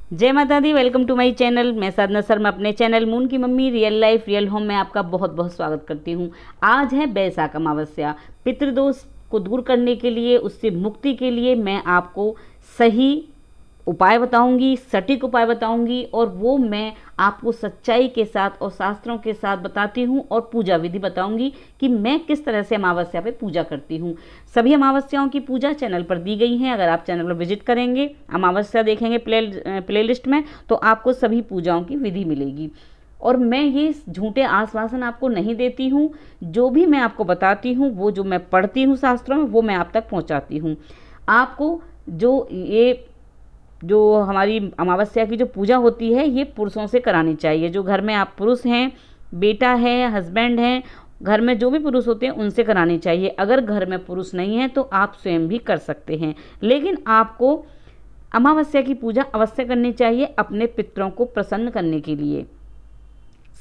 जय माता दी। Welcome to my channel. मैं साधना शर्मा अपने चैनल मून की mummy real life real home में आपका बहुत बहुत स्वागत करती हूँ। आज है बैसाख अमावस्या। पितृदोष को दूर करने के लिए, उससे मुक्ति के लिए मैं आपको सही उपाय बताऊंगी, सटीक उपाय बताऊंगी, और वो मैं आपको सच्चाई के साथ और शास्त्रों के साथ बताती हूँ, और पूजा विधि बताऊंगी कि मैं किस तरह से अमावस्या पे पूजा करती हूँ। सभी अमावस्याओं की पूजा चैनल पर दी गई हैं। अगर आप चैनल पर विजिट करेंगे, अमावस्या देखेंगे प्लेलिस्ट में, तो आपको सभी पूजाओं की विधि मिलेगी। और मैं ये झूठे आश्वासन आपको नहीं देती हूँ। जो भी मैं आपको बताती हूँ, वो जो मैं पढ़ती हूँ शास्त्रों में, वो मैं आप तक पहुँचाती हूँ। आपको जो हमारी अमावस्या की जो पूजा होती है, ये पुरुषों से करानी चाहिए। जो घर में आप पुरुष हैं, बेटा है, हस्बैंड हैं, घर में जो भी पुरुष होते हैं, उनसे करानी चाहिए। अगर घर में पुरुष नहीं है तो आप स्वयं भी कर सकते हैं, लेकिन आपको अमावस्या की पूजा अवश्य करनी चाहिए अपने पितरों को प्रसन्न करने के लिए।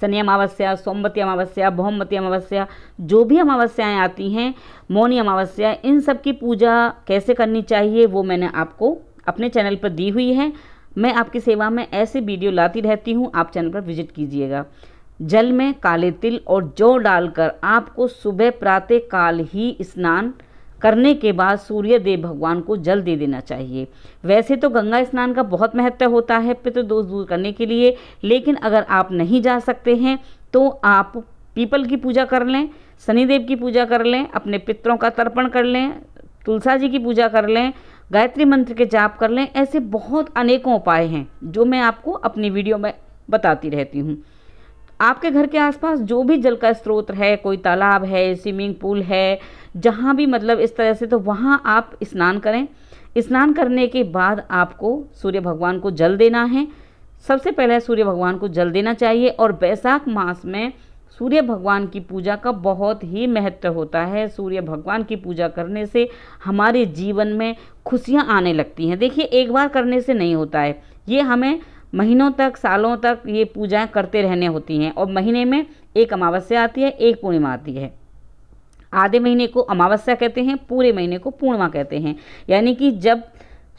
शनि अमावस्या, सोमवती अमावस्या, भौमवती अमावस्या, जो भी अमावस्याएं आती हैं, मौनी अमावस्या, इन सब की पूजा कैसे करनी चाहिए वो मैंने आपको अपने चैनल पर दी हुई है। मैं आपकी सेवा में ऐसे वीडियो लाती रहती हूँ, आप चैनल पर विजिट कीजिएगा। जल में काले तिल और जौ डालकर आपको सुबह प्रातः काल ही स्नान करने के बाद सूर्य देव भगवान को जल दे देना चाहिए। वैसे तो गंगा स्नान का बहुत महत्व होता है पितृदोष दूर करने के लिए, लेकिन अगर आप नहीं जा सकते हैं तो आप पीपल की पूजा कर लें, शनिदेव की पूजा कर लें, अपने पितरों का तर्पण कर लें, तुलसा जी की पूजा कर लें, गायत्री मंत्र के जाप कर लें। ऐसे बहुत अनेकों उपाय हैं जो मैं आपको अपनी वीडियो में बताती रहती हूँ। आपके घर के आसपास जो भी जल का स्रोत है, कोई तालाब है, स्विमिंग पूल है, जहाँ भी मतलब इस तरह से, तो वहाँ आप स्नान करें। स्नान करने के बाद आपको सूर्य भगवान को जल देना है। सबसे पहले सूर्य भगवान को जल देना चाहिए। और बैसाख मास में सूर्य भगवान की पूजा का बहुत ही महत्व होता है। सूर्य भगवान की पूजा करने से हमारे जीवन में खुशियाँ आने लगती हैं। देखिए, एक बार करने से नहीं होता है, ये हमें महीनों तक, सालों तक ये पूजाएं करते रहने होती हैं। और महीने में एक अमावस्या आती है, एक पूर्णिमा आती है। आधे महीने को अमावस्या कहते हैं, पूरे महीने को पूर्णिमा कहते हैं। यानी कि जब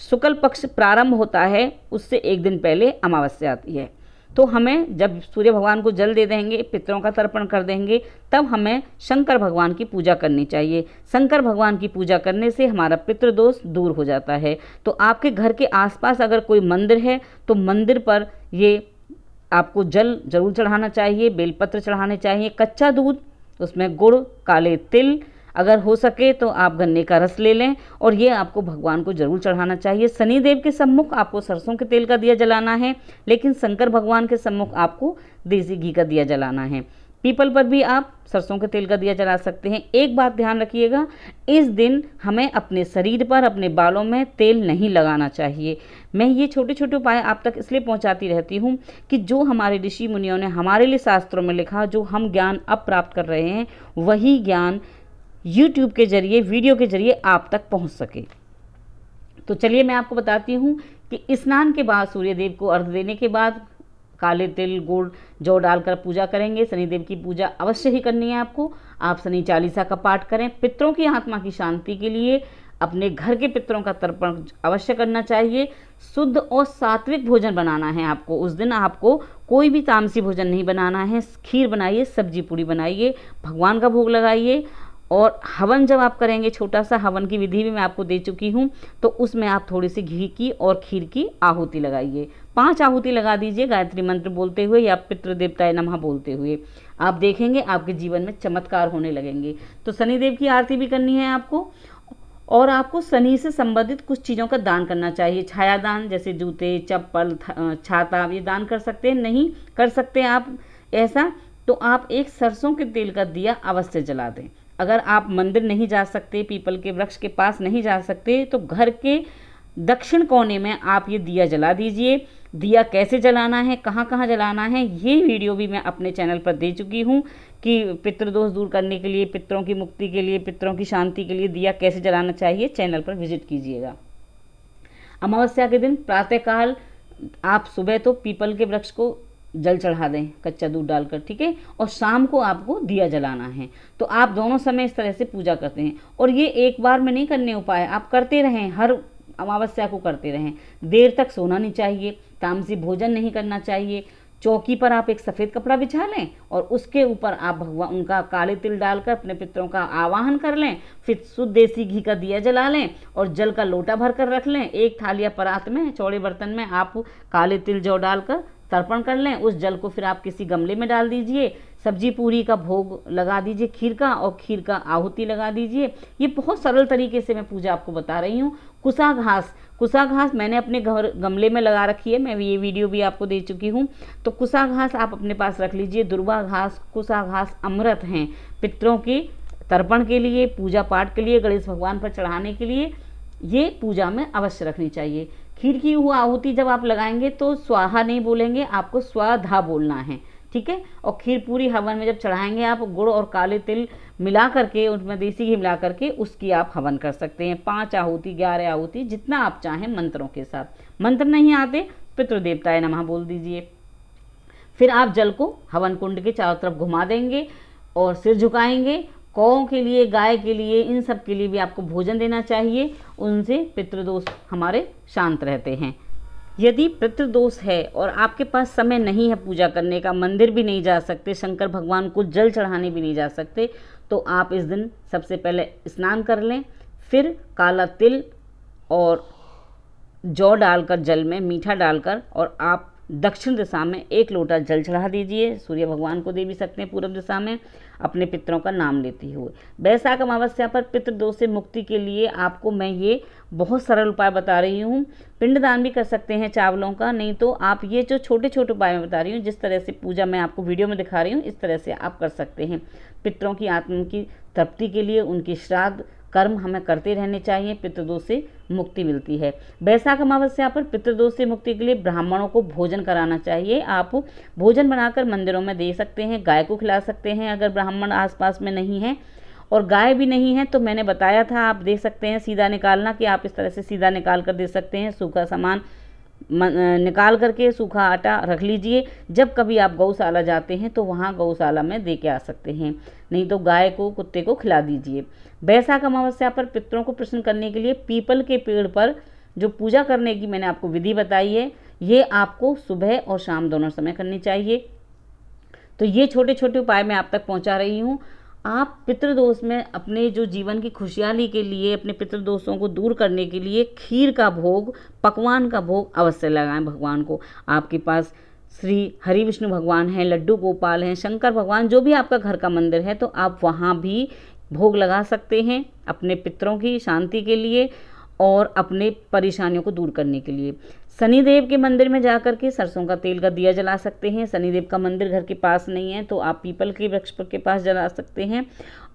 शुक्ल पक्ष प्रारंभ होता है, उससे एक दिन पहले अमावस्या आती है। तो हमें जब सूर्य भगवान को जल दे देंगे, पितरों का तर्पण कर देंगे, तब हमें शंकर भगवान की पूजा करनी चाहिए। शंकर भगवान की पूजा करने से हमारा पितृदोष दूर हो जाता है। तो आपके घर के आसपास अगर कोई मंदिर है तो मंदिर पर ये आपको जल जरूर चढ़ाना चाहिए, बेलपत्र चढ़ाने चाहिए, कच्चा दूध, उसमें गुड़, काले तिल, अगर हो सके तो आप गन्ने का रस ले लें, और ये आपको भगवान को जरूर चढ़ाना चाहिए। शनिदेव के सम्मुख आपको सरसों के तेल का दिया जलाना है, लेकिन शंकर भगवान के सम्मुख आपको देसी घी का दिया जलाना है। पीपल पर भी आप सरसों के तेल का दिया जला सकते हैं। एक बात ध्यान रखिएगा, इस दिन हमें अपने शरीर पर, अपने बालों में तेल नहीं लगाना चाहिए। मैं ये छोटे छोटे उपाय आप तक इसलिए पहुंचाती रहती हूँ कि जो हमारे ऋषि मुनियों ने हमारे लिए शास्त्रों में लिखा, जो हम ज्ञान अब प्राप्त कर रहे हैं, वही ज्ञान YouTube के जरिए, वीडियो के जरिए आप तक पहुंच सके। तो चलिए मैं आपको बताती हूँ कि स्नान के बाद, सूर्य देव को अर्घ्य देने के बाद काले तिल, गुड़, जौ डालकर पूजा करेंगे। शनिदेव की पूजा अवश्य ही करनी है आपको। आप शनि चालीसा का पाठ करें। पितरों की आत्मा की शांति के लिए अपने घर के पितरों का तर्पण अवश्य करना चाहिए। शुद्ध और सात्विक भोजन बनाना है आपको। उस दिन आपको कोई भी तामसी भोजन नहीं बनाना है। खीर बनाइए, सब्जी पूड़ी बनाइए, भगवान का भोग लगाइए। और हवन जब आप करेंगे, छोटा सा हवन की विधि भी मैं आपको दे चुकी हूँ, तो उसमें आप थोड़ी सी घी की और खीर की आहुति लगाइए। 5 आहुति लगा दीजिए गायत्री मंत्र बोलते हुए या पितृ देवताय नमः बोलते हुए। आप देखेंगे आपके जीवन में चमत्कार होने लगेंगे। तो शनिदेव की आरती भी करनी है आपको, और आपको शनि से संबंधित कुछ चीज़ों का दान करना चाहिए। छाया दान, जैसे जूते, चप्पल, छाता, ये दान कर सकते हैं। नहीं कर सकते आप ऐसा, तो आप एक सरसों के तेल का दिया अवश्य जला दें। अगर आप मंदिर नहीं जा सकते, पीपल के वृक्ष के पास नहीं जा सकते, तो घर के दक्षिण कोने में आप ये दिया जला दीजिए। दिया कैसे जलाना है, कहाँ कहाँ जलाना है, ये वीडियो भी मैं अपने चैनल पर दे चुकी हूँ कि पितृदोष दूर करने के लिए, पितरों की मुक्ति के लिए, पितरों की शांति के लिए दिया कैसे जलाना चाहिए। चैनल पर विजिट कीजिएगा। अमावस्या के दिन प्रातःकाल आप सुबह तो पीपल के वृक्ष को जल चढ़ा दें कच्चा दूध डालकर, ठीक है, और शाम को आपको दिया जलाना है। तो आप दोनों समय इस तरह से पूजा करते हैं। और ये एक बार में नहीं करने उपाय, आप करते रहें। हर अमावस्या को करते रहें। देर तक सोना नहीं चाहिए, तामसी भोजन नहीं करना चाहिए। चौकी पर आप एक सफ़ेद कपड़ा बिछा लें और उसके ऊपर आप भगवान उनका काले तिल डालकर अपने पितरों का आवाहन कर लें। फिर शुद्ध देसी घी का दिया जला लें और जल का लोटा भर कर रख लें। एक थाली या परात में, चौड़े बर्तन में आप काले तिल जौ डालकर तर्पण कर लें। उस जल को फिर आप किसी गमले में डाल दीजिए। सब्जी पूरी का भोग लगा दीजिए खीर का, और खीर का आहुति लगा दीजिए। ये बहुत सरल तरीके से मैं पूजा आपको बता रही हूँ। कुसा घास मैंने अपने घर गमले में लगा रखी है, मैं ये वीडियो भी आपको दे चुकी हूँ। तो कुसा घास आप अपने पास रख लीजिए। दुर्वा घास, कुसा घास अमृत हैं पितरों के तर्पण के लिए, पूजा पाठ के लिए, गणेश भगवान पर चढ़ाने के लिए ये पूजा में अवश्य रखनी चाहिए। खीर की हुआ आहुति जब आप लगाएंगे तो स्वाहा नहीं बोलेंगे, आपको स्वाधा बोलना है, ठीक है। और खीर पूरी हवन में जब चढ़ाएंगे आप गुड़ और काले तिल मिला करके, उसमें देसी घी मिला करके उसकी आप हवन कर सकते हैं। 5 आहुति, 11 आहुति, जितना आप चाहें मंत्रों के साथ। मंत्र नहीं आते पितृदेवताय नमः बोल दीजिए। फिर आप जल को हवन कुंड के चारों तरफ घुमा देंगे और सिर झुकाएंगे। कौओं के लिए, गाय के लिए, इन सब के लिए भी आपको भोजन देना चाहिए, उनसे पितृदोष हमारे शांत रहते हैं। यदि पितृदोष है और आपके पास समय नहीं है पूजा करने का, मंदिर भी नहीं जा सकते, शंकर भगवान को जल चढ़ाने भी नहीं जा सकते, तो आप इस दिन सबसे पहले स्नान कर लें। फिर काला तिल और जौ डालकर, जल में मीठा डालकर, और आप दक्षिण दिशा में 1 लोटा जल चढ़ा दीजिए। सूर्य भगवान को दे भी सकते हैं पूर्व दिशा में, अपने पितरों का नाम लेते हुए। बैसाख अमावस्या पर पितृदोष से मुक्ति के लिए आपको मैं ये बहुत सरल उपाय बता रही हूँ। पिंडदान भी कर सकते हैं चावलों का, नहीं तो आप ये जो छोटे छोटे उपाय मैं बता रही हूँ, जिस तरह से पूजा मैं आपको वीडियो में दिखा रही हूँ, इस तरह से आप कर सकते हैं। पितरों की आत्मा की तृप्ति के लिए उनकी श्राद्ध कर्म हमें करते रहने चाहिए, पितृदोष से मुक्ति मिलती है। बैसाख अमावस्या पर पितृदोष से मुक्ति के लिए ब्राह्मणों को भोजन कराना चाहिए। आप भोजन बनाकर मंदिरों में दे सकते हैं, गाय को खिला सकते हैं अगर ब्राह्मण आसपास में नहीं है, और गाय भी नहीं है तो मैंने बताया था आप देख सकते हैं सीधा निकालना, कि आप इस तरह से सीधा निकाल कर दे सकते हैं। सूखा सामान निकाल करके सूखा आटा रख लीजिए। जब कभी आप गौशाला जाते हैं तो वहाँ गौशाला में दे के आ सकते हैं, नहीं तो गाय को, कुत्ते को खिला दीजिए। बैसाख अमावस्या पर पितरों को प्रसन्न करने के लिए पीपल के पेड़ पर जो पूजा करने की मैंने आपको विधि बताई है, ये आपको सुबह और शाम दोनों समय करनी चाहिए। तो ये छोटे छोटे उपाय मैं आप तक पहुँचा रही हूँ। आप पितृदोष में अपने जो जीवन की खुशहाली के लिए, अपने पितृदोषों को दूर करने के लिए खीर का भोग, पकवान का भोग अवश्य लगाएं भगवान को। आपके पास श्री हरि विष्णु भगवान हैं, लड्डू गोपाल हैं, शंकर भगवान, जो भी आपका घर का मंदिर है, तो आप वहाँ भी भोग लगा सकते हैं अपने पितरों की शांति के लिए और अपने परेशानियों को दूर करने के लिए। शनिदेव के मंदिर में जाकर के सरसों का तेल का दिया जला सकते हैं। शनिदेव का मंदिर घर के पास नहीं है तो आप पीपल के वृक्ष के पास जला सकते हैं,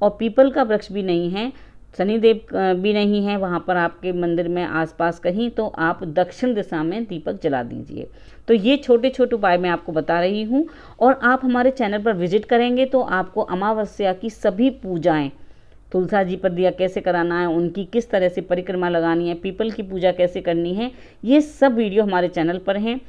और पीपल का वृक्ष भी नहीं है, शनिदेव भी नहीं है वहाँ पर आपके मंदिर में आसपास कहीं, तो आप दक्षिण दिशा में दीपक जला दीजिए। तो ये छोटे छोटे उपाय मैं आपको बता रही हूँ। और आप हमारे चैनल पर विजिट करेंगे तो आपको अमावस्या की सभी पूजाएँ, तुलसा जी पर दिया कैसे कराना है, उनकी किस तरह से परिक्रमा लगानी है, पीपल की पूजा कैसे करनी है, ये सब वीडियो हमारे चैनल पर हैं।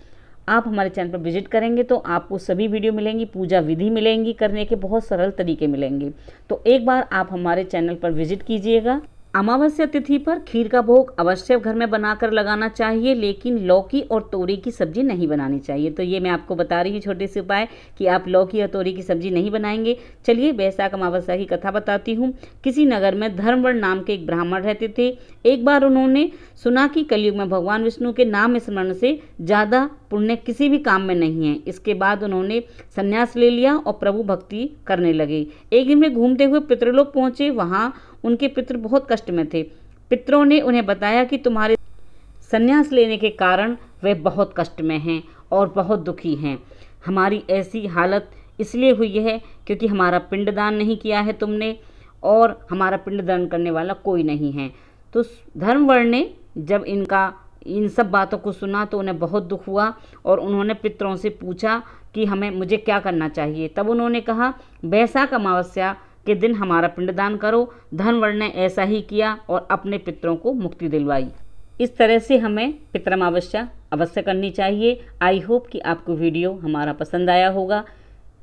आप हमारे चैनल पर विजिट करेंगे तो आपको सभी वीडियो मिलेंगी, पूजा विधि मिलेंगी, करने के बहुत सरल तरीके मिलेंगे। तो एक बार आप हमारे चैनल पर विजिट कीजिएगा। अमावस्या तिथि पर खीर का भोग अवश्य घर में बनाकर लगाना चाहिए, लेकिन लौकी और तोरी की सब्जी नहीं बनानी चाहिए। तो ये मैं आपको बता रही हूँ छोटे से उपाय कि आप लौकी और तोरी की सब्जी नहीं बनाएंगे। चलिए बैसाख अमावस्या की कथा बताती हूँ। किसी नगर में धर्मवर्ण नाम के एक ब्राह्मण रहते थे। एक बार उन्होंने सुना कि कलयुग में भगवान विष्णु के नाम स्मरण से ज़्यादा पुण्य किसी भी काम में नहीं है। इसके बाद उन्होंने संन्यास ले लिया और प्रभु भक्ति करने लगे। एक दिन में घूमते हुए पितृलोक पहुँचे। वहाँ उनके पितृ बहुत कष्ट में थे। पितरों ने उन्हें बताया कि तुम्हारे संन्यास लेने के कारण वे बहुत कष्ट में हैं और बहुत दुखी हैं। हमारी ऐसी हालत इसलिए हुई है क्योंकि हमारा पिंडदान नहीं किया है तुमने, और हमारा पिंडदान करने वाला कोई नहीं है। तो धर्मवर्ण ने जब इन सब बातों को सुना तो उन्हें बहुत दुख हुआ और उन्होंने पितरों से पूछा कि मुझे क्या करना चाहिए। तब उन्होंने कहा, बैसाख अमावस्या के दिन हमारा पिंडदान करो। धर्मवर्ण ने ऐसा ही किया और अपने पितरों को मुक्ति दिलवाई। इस तरह से हमें पितृ अमावस्या अवश्य करनी चाहिए। आई होप कि आपको वीडियो हमारा पसंद आया होगा।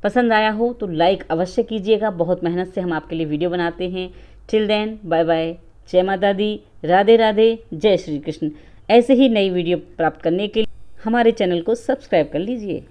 पसंद आया हो तो लाइक अवश्य कीजिएगा। बहुत मेहनत से हम आपके लिए वीडियो बनाते हैं। Till then, bye bye. जय माता दी, राधे राधे, जय श्री कृष्ण। ऐसे ही नई वीडियो प्राप्त करने के लिए हमारे चैनल को सब्सक्राइब कर लीजिए।